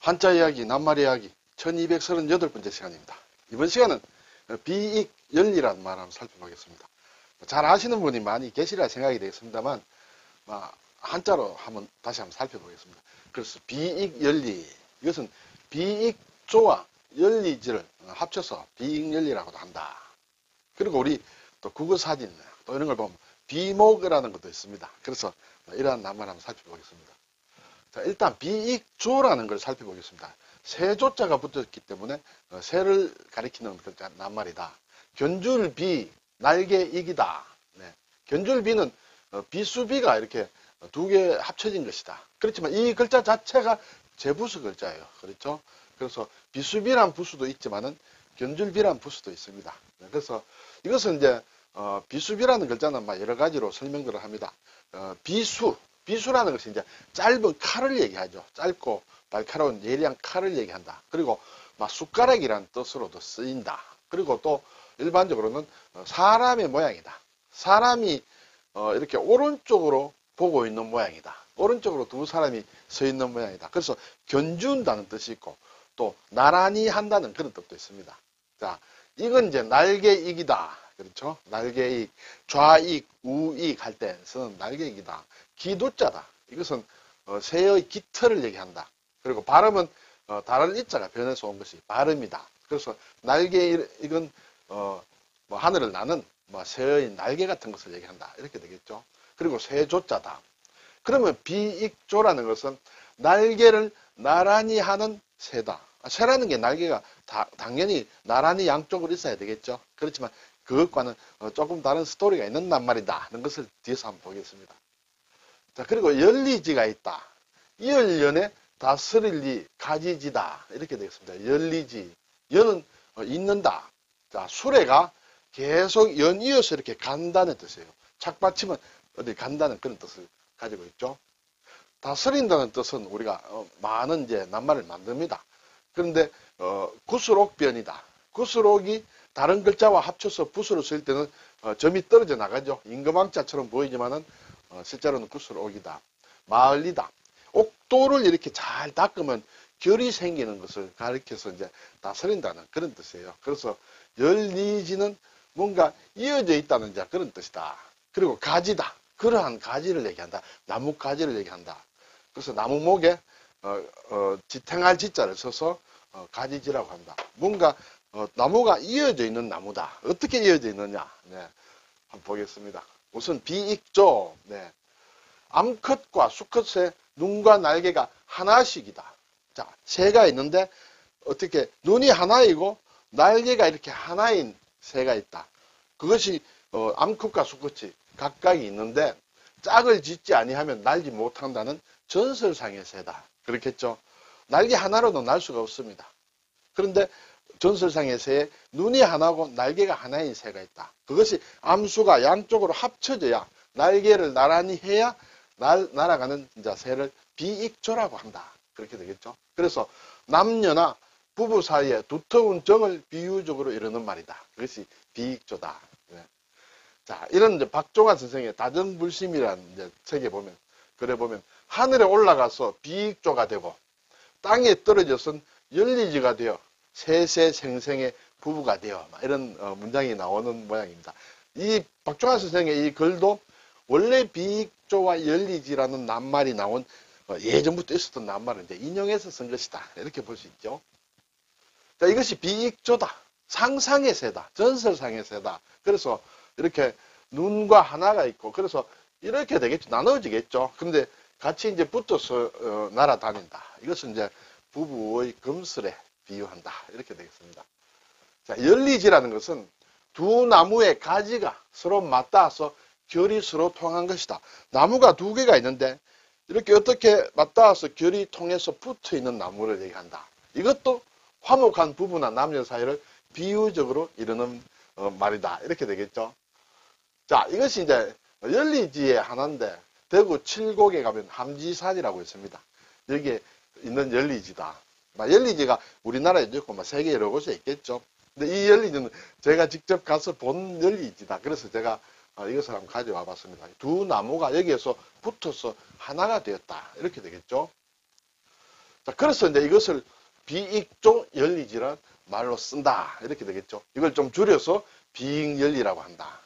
한자 이야기, 낱말 이야기 1238번째 시간입니다. 이번 시간은 비익연리라는 말 한번 살펴보겠습니다. 잘 아시는 분이 많이 계시리라 생각이 되겠습니다만 한자로 다시 한번 살펴보겠습니다. 그래서 비익연리, 이것은 비익조와 연리지를 합쳐서 비익연리라고도 한다. 그리고 우리 또 국어사진 또 이런 걸 보면 비목이라는 것도 있습니다. 그래서 이러한 낱말 한번 살펴보겠습니다. 자, 일단 비익조라는 걸 살펴보겠습니다. 세조자가 붙었기 때문에 새를 가리키는 낱말이다. 견줄비, 날개익이다. 네. 견줄비는 비수비가 이렇게 두 개 합쳐진 것이다. 그렇지만 이 글자 자체가 제부수 글자예요. 그렇죠? 그래서 비수비란 부수도 있지만은 견줄비란 부수도 있습니다. 네. 그래서 이것은 이제 비수비라는 글자는 여러 가지로 설명들을 합니다. 비수라는 것이 이제 짧은 칼을 얘기하죠. 짧고 날카로운 예리한 칼을 얘기한다. 그리고 숟가락이라는 뜻으로도 쓰인다. 그리고 또 일반적으로는 사람의 모양이다. 사람이 이렇게 오른쪽으로 보고 있는 모양이다. 오른쪽으로 두 사람이 서 있는 모양이다. 그래서 견준다는 뜻이 있고 또 나란히 한다는 그런 뜻도 있습니다. 자, 이건 이제 날개익이다. 그렇죠? 날개익, 좌익, 우익 할 때 쓰는 날개익이다. 기도자다. 이것은 새의 깃털을 얘기한다. 그리고 발음은 다른 이자가 변해서 온 것이 발음이다. 그래서 날개익은 하늘을 나는 새의 날개 같은 것을 얘기한다. 이렇게 되겠죠. 그리고 새조자다. 그러면 비익조라는 것은 날개를 나란히 하는 새다. 새라는 게 날개가 당연히 나란히 양쪽으로 있어야 되겠죠. 그렇지만 그것과는 조금 다른 스토리가 있는 낱말이다 하는 것을 뒤에서 한번 보겠습니다. 자, 그리고 연리지가 있다. 이을연에 다스릴리 가지지다. 이렇게 되겠습니다. 연리지. 연은 있는다. 자, 수레가 계속 연이어서 이렇게 간다는 뜻이에요. 착받침은 어디 간다는 그런 뜻을 가지고 있죠. 다스린다는 뜻은 우리가 많은 이제 낱말을 만듭니다. 그런데 구슬옥변이다. 구슬옥이 다른 글자와 합쳐서 붓으로 쓸 때는 점이 떨어져 나가죠. 임금왕자처럼 보이지만은 실제로는 구슬옥이다. 마을리다. 옥도를 이렇게 잘 닦으면 결이 생기는 것을 가리켜서 이제 다스린다는 그런 뜻이에요. 그래서 연리지는 뭔가 이어져 있다는 이제 그런 뜻이다. 그리고 가지다. 그러한 가지를 얘기한다. 나무 가지를 얘기한다. 그래서 나무목에 지탱할 지자를 써서 가지지라고 한다. 뭔가 나무가 이어져 있는 나무다. 어떻게 이어져 있느냐? 네, 한번 보겠습니다. 우선 비익조. 네. 암컷과 수컷의 눈과 날개가 하나씩이다. 자, 새가 있는데 어떻게 눈이 하나이고 날개가 이렇게 하나인 새가 있다. 그것이 암컷과 수컷이 각각이 있는데 짝을 짓지 아니하면 날지 못한다는 전설상의 새다. 그렇겠죠? 날개 하나로는 날 수가 없습니다. 그런데 전설상의 새에 눈이 하나고 날개가 하나인 새가 있다. 그것이 암수가 양쪽으로 합쳐져야 날개를 나란히 해야 날아가는 새를 비익조라고 한다. 그렇게 되겠죠. 그래서 남녀나 부부 사이에 두터운 정을 비유적으로 이루는 말이다. 그것이 비익조다. 네. 자, 이런 박종환 선생의 다정불심이라는 책에 보면, 글에 보면 하늘에 올라가서 비익조가 되고 땅에 떨어져선 연리지가 되어 세세생생의 부부가 되어 이런 문장이 나오는 모양입니다. 이 박종환 선생의 이 글도 원래 비익조와 연리지라는 낱말이 나온 예전부터 있었던 낱말을 이제 인용해서 쓴 것이다. 이렇게 볼 수 있죠. 자, 이것이 비익조다. 상상의 새다. 전설상의 새다. 그래서 이렇게 눈과 하나가 있고 그래서 이렇게 되겠죠. 나눠지겠죠. 그런데 같이 이제 붙어서 날아다닌다. 이것은 이제 부부의 금슬에 비유한다. 이렇게 되겠습니다. 자, 연리지라는 것은 두 나무의 가지가 서로 맞닿아서 결이 서로 통한 것이다. 나무가 두 개가 있는데 이렇게 어떻게 맞닿아서 결이 통해서 붙어 있는 나무를 얘기한다. 이것도 화목한 부부나 남녀 사이를 비유적으로 이루는 말이다. 이렇게 되겠죠. 자, 이것이 이제 연리지의 하나인데 대구 칠곡에 가면 함지산이라고 있습니다. 여기에 있는 연리지다. 연리지가 우리나라에도 있고 세계 여러 곳에 있겠죠. 근데 이 연리지는 제가 직접 가서 본 연리지다. 그래서 제가 이것을 한번 가져와 봤습니다. 두 나무가 여기에서 붙어서 하나가 되었다. 이렇게 되겠죠. 자, 그래서 이제 이것을 비익조 연리지란 말로 쓴다. 이렇게 되겠죠. 이걸 좀 줄여서 비익연리라고 한다.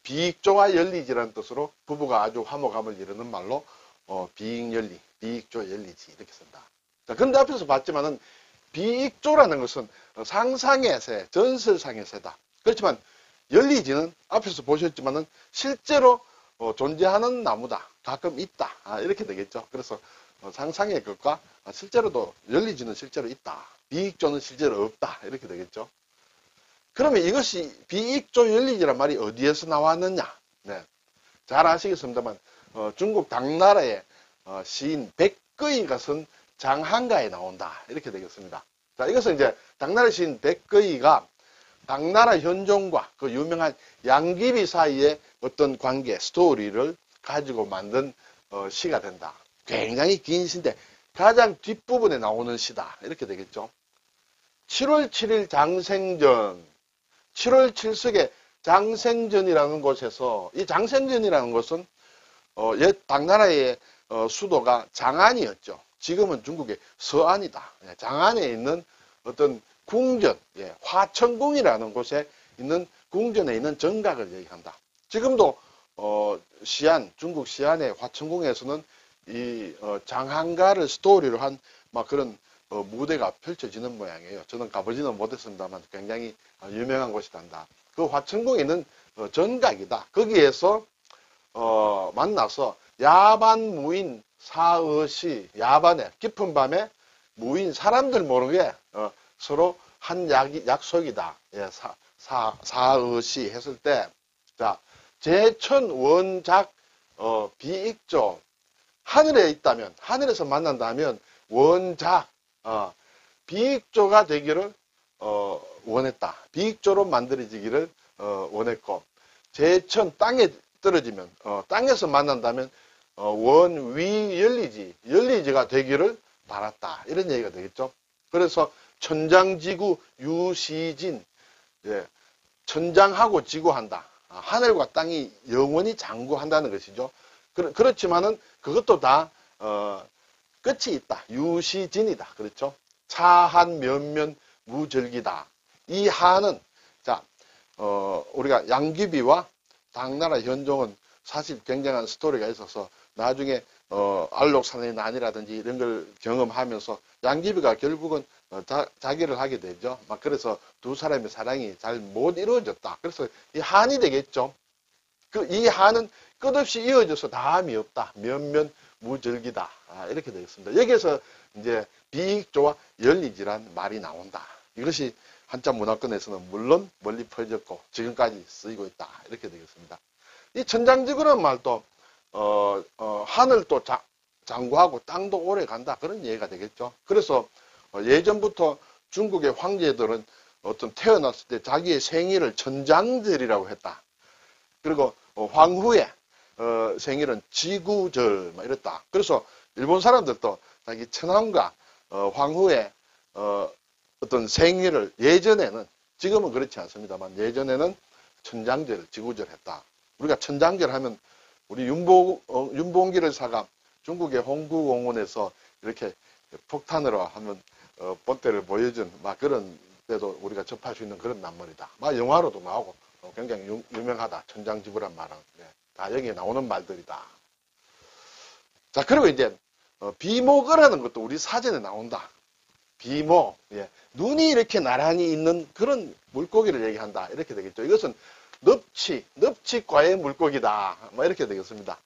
비익조와 연리지라는 뜻으로 부부가 아주 화목함을 이루는 말로 비익연리, 비익조 연리지 이렇게 쓴다. 자, 그런데 앞에서 봤지만은 비익조라는 것은 상상의 새, 전설상의 새다. 그렇지만 연리지는 앞에서 보셨지만은 실제로 존재하는 나무다. 가끔 있다. 이렇게 되겠죠. 그래서 상상의 것과 실제로도 연리지는 실제로 있다. 비익조는 실제로 없다. 이렇게 되겠죠. 그러면 이것이 비익조 연리지란 말이 어디에서 나왔느냐? 네. 잘 아시겠습니다만 중국 당나라의 시인 백거이가 쓴 장한가에 나온다. 이렇게 되겠습니다. 자, 이것은 이제 당나라 시인 백거이가 당나라 현종과 그 유명한 양귀비 사이의 어떤 관계, 스토리를 가지고 만든 시가 된다. 굉장히 긴 시인데 가장 뒷부분에 나오는 시다. 이렇게 되겠죠. 7월 7일 장생전, 7월 7석에 장생전이라는 곳에서, 이 장생전이라는 곳은 옛 당나라의 수도가 장안이었죠. 지금은 중국의 서안이다. 장안에 있는 어떤 궁전, 화천궁이라는 곳에 있는 궁전에 있는 정각을 얘기한다. 지금도 시안, 중국 시안의 화천궁에서는 이 장한가를 스토리로 한 막 그런 무대가 펼쳐지는 모양이에요. 저는 가보지는 못했습니다만 굉장히 유명한 곳이란다. 그 화천궁에 있는 정각이다. 거기에서 만나서 야반 무인 사의시, 야반에 깊은 밤에 무인 사람들 모르게 서로 한 약속이다. 사의시 했을 때, 자, 제천 원작 비익조, 하늘에 있다면, 하늘에서 만난다면 원작 비익조가 되기를 원했다. 비익조로 만들어지기를 원했고, 제천 땅에 떨어지면 땅에서 만난다면 원위 연리지가 되기를 바랐다. 이런 얘기가 되겠죠. 그래서 천장지구 유시진, 천장하고 지구한다. 하늘과 땅이 영원히 장구한다는 것이죠. 그렇지만은 그것도 다 끝이 있다. 유시진이다. 그렇죠. 차한 면면 무절기다. 이 한은 자 우리가 양귀비와 당나라 현종은 사실 굉장한 스토리가 있어서 나중에 알록산의 난이라든지 이런 걸 경험하면서 양귀비가 결국은 자기를 하게 되죠. 막 그래서 두 사람의 사랑이 잘 못 이루어졌다. 그래서 이 한이 되겠죠. 이 한은 끝없이 이어져서 다함이 없다. 면면 무절기다. 이렇게 되겠습니다. 여기에서 이제 비익조와 연리지란 말이 나온다. 이것이 한자 문화권에서는 물론 멀리 퍼졌고 지금까지 쓰이고 있다. 이렇게 되겠습니다. 이 천장지구라는 말도 하늘 또 장구하고 땅도 오래 간다. 그런 얘기가 되겠죠. 그래서 예전부터 중국의 황제들은 어떤 태어났을 때 자기의 생일을 천장절이라고 했다. 그리고 황후의 생일은 지구절 이랬다. 그래서 일본 사람들도 자기 천황과 황후의 어떤 생일을 예전에는, 지금은 그렇지 않습니다만 예전에는 천장절, 지구절 했다. 우리가 천장절 하면 우리 윤봉길 의사가 중국의 홍구공원에서 이렇게 폭탄으로 한번 본때를 보여준 막 그런 때도 우리가 접할 수 있는 그런 남말이다. 막 영화로도 나오고 굉장히 유명하다. 천장지구란 말은. 다 여기에 나오는 말들이다. 자, 그리고 이제 비목어라는 것도 우리 사전에 나온다. 비목, 눈이 이렇게 나란히 있는 그런 물고기를 얘기한다. 이렇게 되겠죠. 이것은 넙치과의 물고기다. 뭐 이렇게 되겠습니다.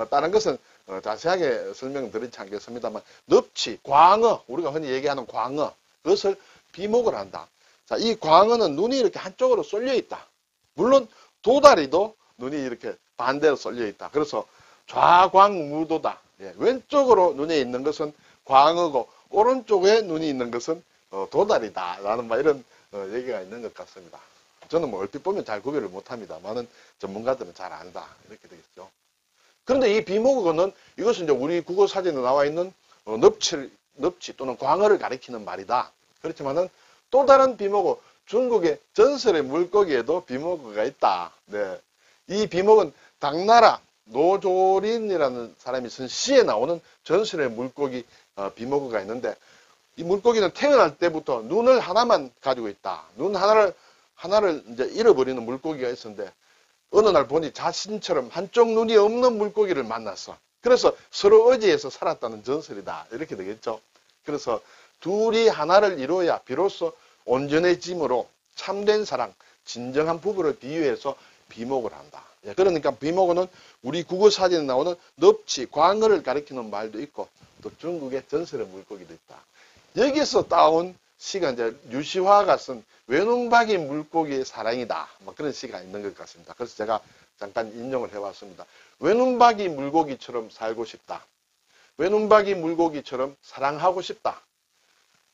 다른 것은 자세하게 설명드리지 않겠습니다만 넙치, 광어, 우리가 흔히 얘기하는 광어, 그것을 비목을 한다. 자, 이 광어는 눈이 이렇게 한쪽으로 쏠려 있다. 물론 도다리도 눈이 이렇게 반대로 쏠려 있다. 그래서 좌광무도다. 왼쪽으로 눈에 있는 것은 광어고 오른쪽에 눈이 있는 것은 도다리다. 라는 이런 얘기가 있는 것 같습니다. 저는 뭐 얼핏 보면 잘 구별을 못합니다. 많은 전문가들은 잘 안다. 이렇게 되겠죠. 그런데 이 비목어는 이것은 이제 우리 국어 사전에 나와 있는 넙치 또는 광어를 가리키는 말이다. 그렇지만은 또 다른 비목어, 중국의 전설의 물고기에도 비목어가 있다. 이 비목은 당나라 노조린이라는 사람이 쓴 시에 나오는 전설의 물고기 비모그가 있는데, 이 물고기는 태어날 때부터 눈을 하나만 가지고 있다. 눈 하나를 이제 잃어버리는 물고기가 있었는데, 어느 날 보니 자신처럼 한쪽 눈이 없는 물고기를 만났어. 그래서 서로 의지해서 살았다는 전설이다. 이렇게 되겠죠. 그래서 둘이 하나를 이루어야 비로소 온전해짐으로 참된 사랑, 진정한 부부를 비유해서 비목을 한다. 그러니까 비목어는 우리 국어 사전에 나오는 넙치, 광어를 가리키는 말도 있고 또 중국의 전설의 물고기도 있다. 여기서 따온 시가 이제 류시화가 쓴 외눈박이 물고기의 사랑이다. 뭐 그런 시가 있는 것 같습니다. 그래서 제가 잠깐 인용을 해봤습니다. 외눈박이 물고기처럼 살고 싶다. 외눈박이 물고기처럼 사랑하고 싶다.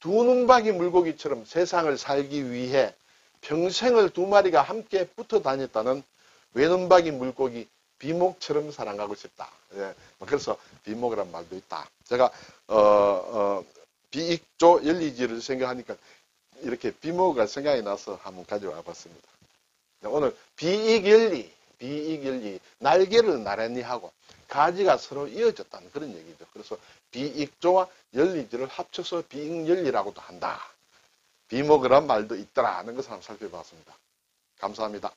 두 눈박이 물고기처럼 세상을 살기 위해 평생을 두 마리가 함께 붙어 다녔다는 외눈박이 물고기 비목처럼 사랑하고 싶다. 예, 그래서 비목이란 말도 있다. 제가 비익조 열리지를 생각하니까 이렇게 비목가 생각이 나서 한번 가져와 봤습니다. 오늘 비익열리, 날개를 나란히 하고 가지가 서로 이어졌다는 그런 얘기죠. 그래서 비익조와 열리지를 합쳐서 비익열리라고도 한다. 비목이란 말도 있더라 하는 것을 한번 살펴봤습니다. 감사합니다.